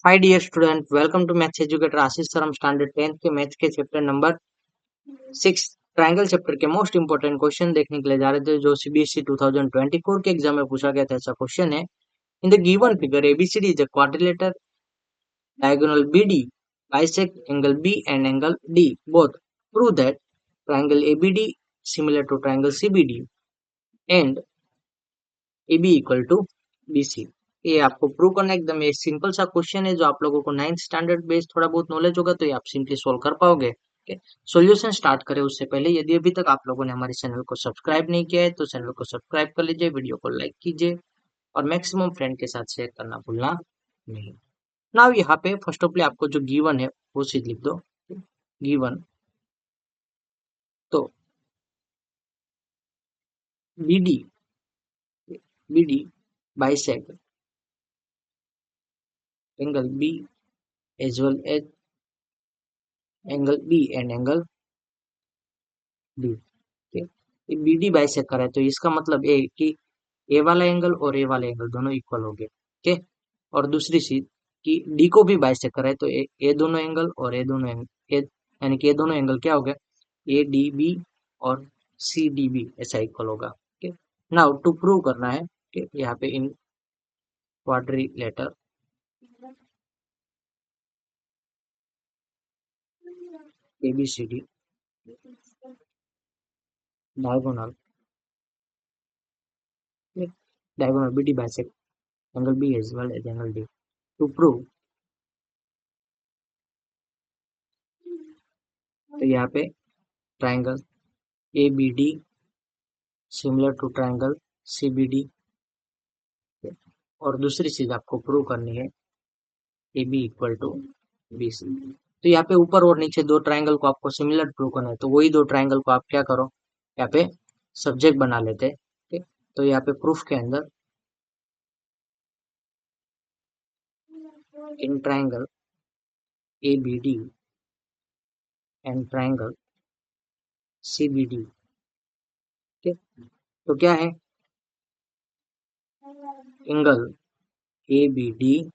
Hi dear student, welcome to maths educator Ashish sir. हम standard 10th के maths के chapter number 6 triangle chapter के most important question देखने के लिए जा रहे थे, जो सीबीएसई 2024 के एग्जाम में पूछा गया था। ऐसा क्वेश्चन है, in the given figure ABCD is a quadrilateral diagonal BD bisect angle B and angle D. Both prove that triangle ABD similar to triangle CBD and AB equal to BC। ये आपको prove करना है। एकदम ये simple सा question है, जो आप लोगों को 9th स्टैंडर्ड बेस्ड थोड़ा बहुत नॉलेज होगा तो ये आप सिंपली सोल्व कर पाओगे। सॉल्यूशन स्टार्ट करें उससे पहले, यदि अभी तक आप लोगों ने हमारे चैनल को सब्सक्राइब नहीं किया है तो चैनल को सब्सक्राइब कर लीजिए, वीडियो को लाइक कीजिए और मैक्सिमम फ्रेंड के साथ शेयर करना भूलना नहीं। नाउ यहाँ पे फर्स्ट ऑफ ऑल आपको जो गिवन है वो चीज लिख दो। गिवन तो BD BD bisect angle B as well as angle B and angle D। ये BD बाइसेक्ट करा है तो इसका मतलब ये कि ए वाला एंगल और ए वाला एंगल दोनों इक्वल हो गए। ठीक। और दूसरी चीज कि डी को भी बाइसेक्ट करा है तो ए दोनों एंगल और ए दोनों एंगल यानी कि ये दोनों एंगल क्या हो गया, ए डी बी और सी डी बी ऐसा इक्वल होगा। ठीक। नाउ टू प्रूव करना है कि यहाँ पे in quadrilateral ABCD diagonal BD bisect angle B as well as angle D। To prove तो यहाँ पे triangle ABD similar to triangle CBD और दूसरी चीज आपको प्रूव करनी है AB इक्वल टू BC। तो यहाँ पे ऊपर और नीचे दो ट्राइंगल को आपको सिमिलर प्रूव करना है, तो वही दो ट्राइंगल को आप क्या करो, यहाँ पे सब्जेक्ट बना लेते हैं। ठीक। तो यहाँ पे प्रूफ के अंदर in triangle ABD and triangle CBD। ठीक। तो क्या है, एंगल ABD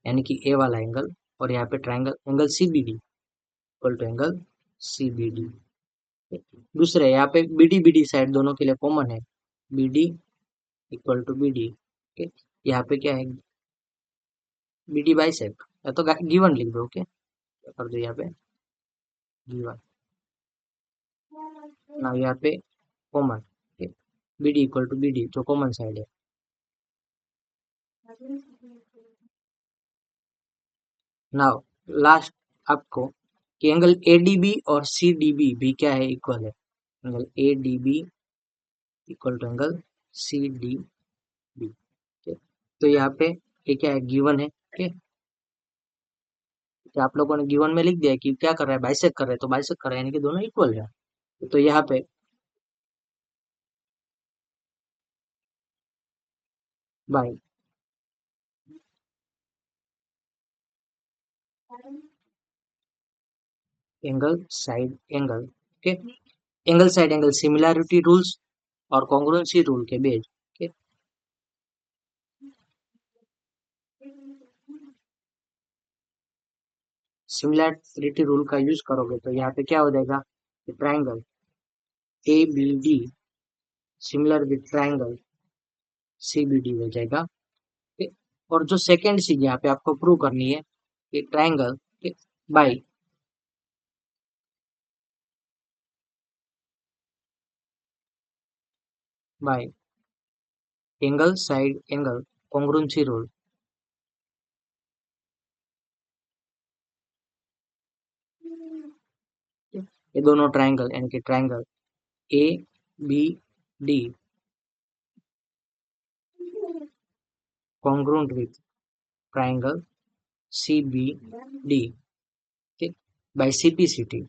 यानी कि ए वाला एंगल और यहाँ पे triangle angle CBD equal to angle CBD। दूसरे यहाँ पे BD साइड दोनों के लिए कॉमन है, BD इक्वल टू BD। यहाँ पे क्या है, BD बाइसेक्ट या तो गिवन लिख दो। ओके, कर दो यहाँ पे गिवन। ना यहाँ पे common BD equal to BD जो कॉमन साइड है। नाउ लास्ट आपको कि एंगल ADB और CDB भी क्या है, इक्वल है। Angle ADB equal to angle CDB। तो यहाँ पे ये क्या है, गिवन है। ठीक। तो आप लोगों ने गिवन में लिख दिया कि क्या कर रहा है, बाइसेक्ट कर रहा है, तो बाइसेक्ट कर रहा है यानी कि दोनों इक्वल है। तो यहाँ पे बाई एंगल साइड एंगल के angle side angle similarity rules और कॉन्ग्रुएंसी रूल के बेस के सिमिलैरिटी रूल का यूज करोगे तो यहाँ पे क्या हो जाएगा, triangle ABD similar with triangle CBD हो जाएगा। ठीक। और जो सेकेंड चीज यहाँ पे आपको प्रूव करनी है कि triangle by bye angle side angle congruency rule. ये दोनों ट्राइंगल यानी कि triangle ABD congruent with triangle CBD ठीक बाय CPCT।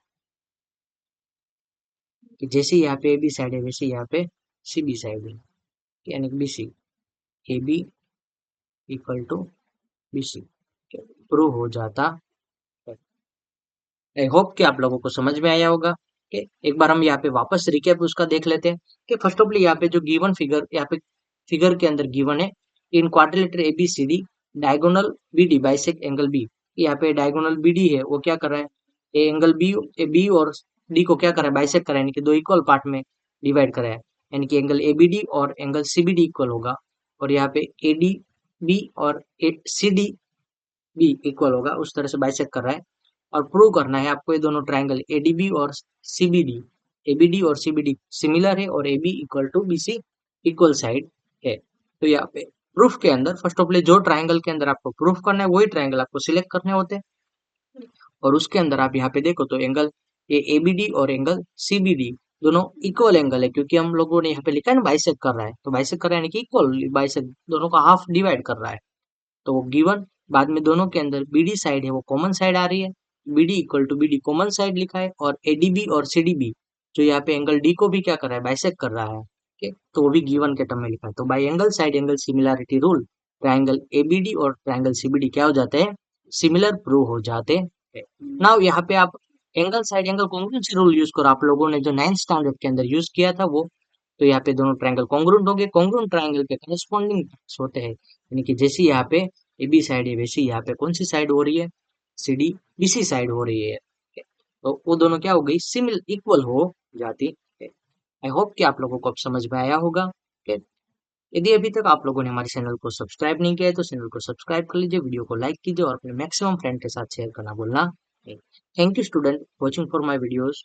जैसे यहाँ पे AB साइड है वैसे यहाँ पे CB साइड है, यानी BC AB equal to BC prove हो जाता है। आई होप कि आप लोगों को समझ में आया होगा। कि एक बार हम यहाँ पे वापस रिकैप उसका देख लेते हैं कि फर्स्ट ऑफ ऑल यहाँ पे जो गिवन फिगर यहाँ पे फिगर के अंदर गिवन है in quadrilateral ABCD diagonal BD bisect angle B. यहाँ पे डायगोनल बीडी है वो क्या कर रहा है, A angle B, A B और डी को क्या कर रहा है, बाइसेक्ट कर रहा है, यानी कि दो इक्वल पार्ट में डिवाइड कर रहा है, यानी कि एंगल एबीडी और एंगल सीबीडी इक्वल होगा। और यहाँ पे एडी बी और सी डी बी इक्वल होगा, उस तरह से बाइसेक्ट कर रहा है। और प्रूव करना है आपको ये दोनों ट्राइंगल एडीबी और सीबीडी, एबीडी और सीबीडी सिमिलर है और AB equal to BC equal side है। तो यहाँ पे प्रूफ के अंदर फर्स्ट ऑफ ऑल जो ट्राइंगल के अंदर आपको प्रूफ करना है वही ट्राइंगल आपको सिलेक्ट करने होते हैं। और उसके अंदर आप यहाँ पे देखो तो एंगल ये एबीडी और एंगल सीबीडी दोनों इक्वल एंगल है, क्योंकि हम लोगों ने यहाँ पे लिखा है ना बाइसेक्ट कर रहा है, तो बाइसेक्ट कर रहा है यानी कि इक्वल बाइसेक्ट दोनों का हाफ डिवाइड कर रहा है। तो वो गिवन बाद में दोनों के अंदर बीडी साइड है वो कॉमन साइड आ रही है, BD equal to BD common side लिखा है। और एडीबी और सीडीबी जो यहाँ पे एंगल डी को भी क्या कर रहा है, बाइसेक्ट कर रहा है, ठीक है, तो वो भी गिवन के टर्म में लिखा है। तो by angle side angle similarity rule triangle ABD और ट्राइंगल सीबीडी क्या हो जाते हैं, सिमिलर प्रूव हो जाते हैं। नाउ यहाँ पे आप angle side angle congruency rule use करो, आप लोगों ने जो 9th स्टैंडर्ड के अंदर यूज किया था वो। तो यहाँ पे दोनों ट्राइंगल कॉन्ग्रुएंट होंगे, कॉन्ग्रुएंट ट्राइंगल के करस्पॉन्डिंग होते हैं, यानी कि जैसे यहाँ पे ए बी साइड है वैसे यहाँ पे कौन सी साइड हो रही है, सी डी बीसी साइड हो रही है। तो वो दोनों क्या हो गई, सिमिल इक्वल हो जाती है। आई होप कि आप लोगों को अब समझ में आया होगा। ठीक है? यदि अभी तक आप लोगों ने हमारे चैनल को सब्सक्राइब नहीं किया है तो चैनल को सब्सक्राइब कर लीजिए, वीडियो को लाइक कीजिए और अपने मैक्सिमम फ्रेंड के साथ शेयर करना भूलना नहीं। Thank you student watching for my videos.